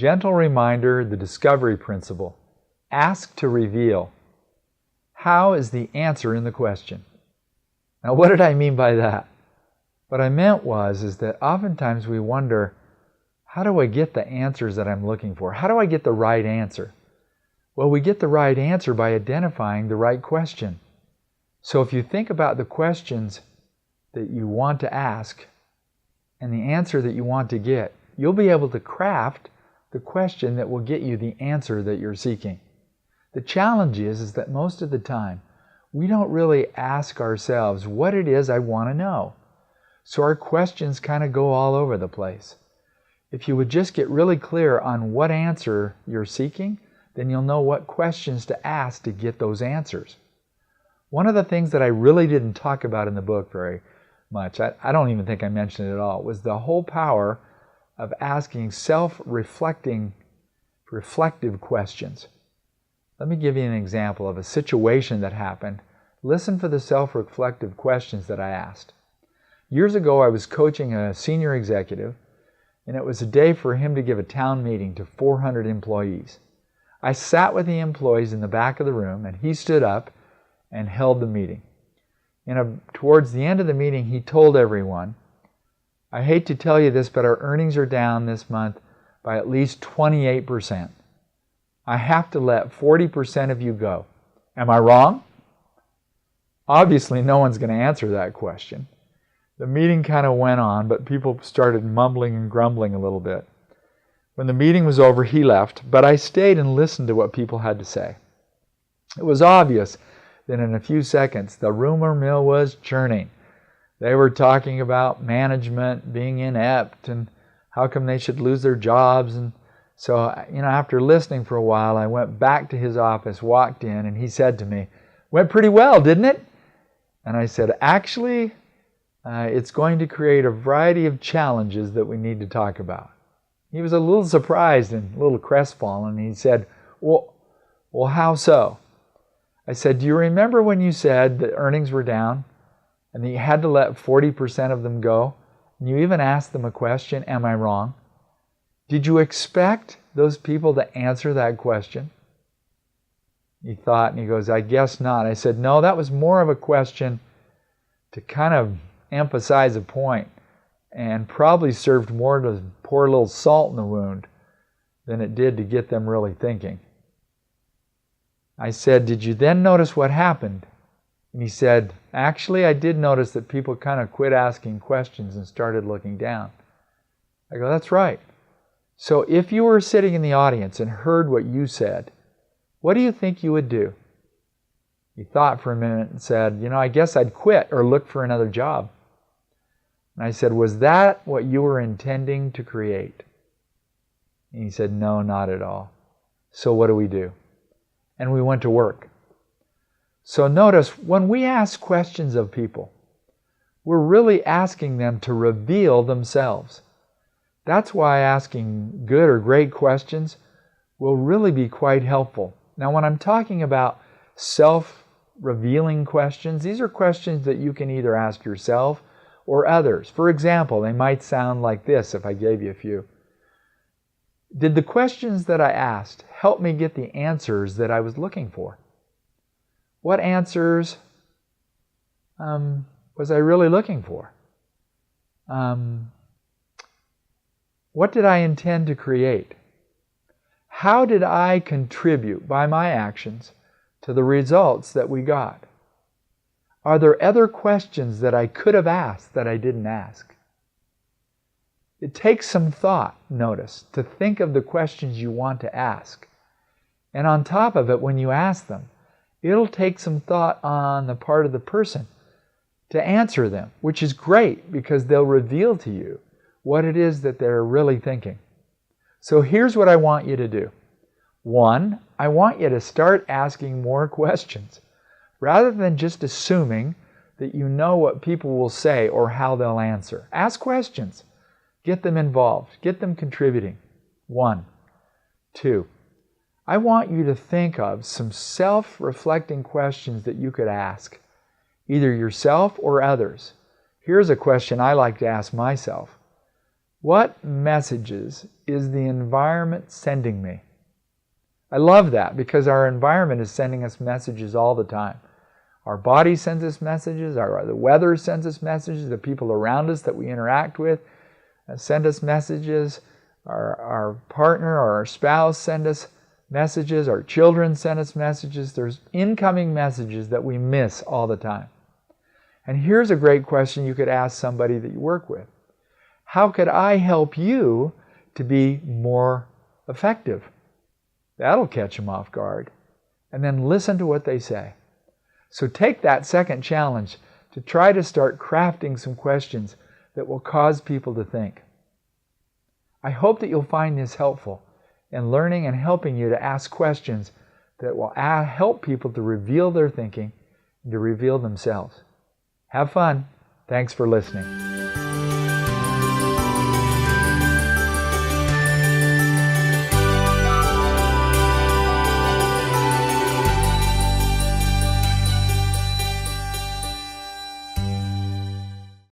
Gentle reminder, the discovery principle. Ask to reveal. How is the answer in the question? Now, what did I mean by that? What I meant is that oftentimes we wonder, how do I get the answers that I'm looking for? How do I get the right answer? Well, we get the right answer by identifying the right question. So if you think about the questions that you want to ask and the answer that you want to get, you'll be able to craft the question that will get you the answer that you're seeking. The challenge is that most of the time, we don't really ask ourselves what it is I want to know. So our questions kind of go all over the place. If you would just get really clear on what answer you're seeking, then you'll know what questions to ask to get those answers. One of the things that I really didn't talk about in the book very much, I don't even think I mentioned it at all, was the whole power of asking self-reflective questions. Let me give you an example of a situation that happened. Listen for the self-reflective questions that I asked. Years ago, I was coaching a senior executive, and it was a day for him to give a town meeting to 400 employees. I sat with the employees in the back of the room, and he stood up and held the meeting. Towards the end of the meeting, he told everyone, I hate to tell you this, but our earnings are down this month by at least 28%. I have to let 40% of you go. Am I wrong? Obviously, no one's going to answer that question. The meeting kind of went on, but people started mumbling and grumbling a little bit. When the meeting was over, he left, but I stayed and listened to what people had to say. It was obvious that in a few seconds, the rumor mill was churning. They were talking about management being inept and how come they should lose their jobs. And so, after listening for a while, I went back to his office, walked in, and he said to me, went pretty well, didn't it? And I said, actually, it's going to create a variety of challenges that we need to talk about. He was a little surprised and a little crestfallen. He said, well, how so? I said, do you remember when you said that earnings were down and that you had to let 40% of them go? And you even asked them a question, am I wrong? Did you expect those people to answer that question? He thought, and he goes, I guess not. I said, no, that was more of a question to kind of emphasize a point and probably served more to pour a little salt in the wound than it did to get them really thinking. I said, did you then notice what happened? And he said, actually, I did notice that people kind of quit asking questions and started looking down. I go, that's right. So if you were sitting in the audience and heard what you said, what do you think you would do? He thought for a minute and said, I guess I'd quit or look for another job. And I said, was that what you were intending to create? And he said, no, not at all. So what do we do? And we went to work. So notice, when we ask questions of people, we're really asking them to reveal themselves. That's why asking good or great questions will really be quite helpful. Now, when I'm talking about self-revealing questions, these are questions that you can either ask yourself or others. For example, they might sound like this if I gave you a few. Did the questions that I asked help me get the answers that I was looking for? What answers was I really looking for? What did I intend to create? How did I contribute by my actions to the results that we got? Are there other questions that I could have asked that I didn't ask? It takes some thought, notice, to think of the questions you want to ask. And on top of it, when you ask them, it'll take some thought on the part of the person to answer them, which is great because they'll reveal to you what it is that they're really thinking. So here's what I want you to do. 1, I want you to start asking more questions. Rather than just assuming that you know what people will say or how they'll answer. Ask questions. Get them involved. Get them contributing. 1. 2, I want you to think of some self-reflecting questions that you could ask, either yourself or others. Here's a question I like to ask myself. What messages is the environment sending me? I love that because our environment is sending us messages all the time. Our body sends us messages, the weather sends us messages, the people around us that we interact with send us messages, our partner or our spouse send us messages, our children send us messages. There's incoming messages that we miss all the time. And here's a great question you could ask somebody that you work with. How could I help you to be more effective? That'll catch them off guard. And then listen to what they say. So take that second challenge to try to start crafting some questions that will cause people to think. I hope that you'll find this helpful in learning and helping you to ask questions that will help people to reveal their thinking and to reveal themselves. Have fun. Thanks for listening.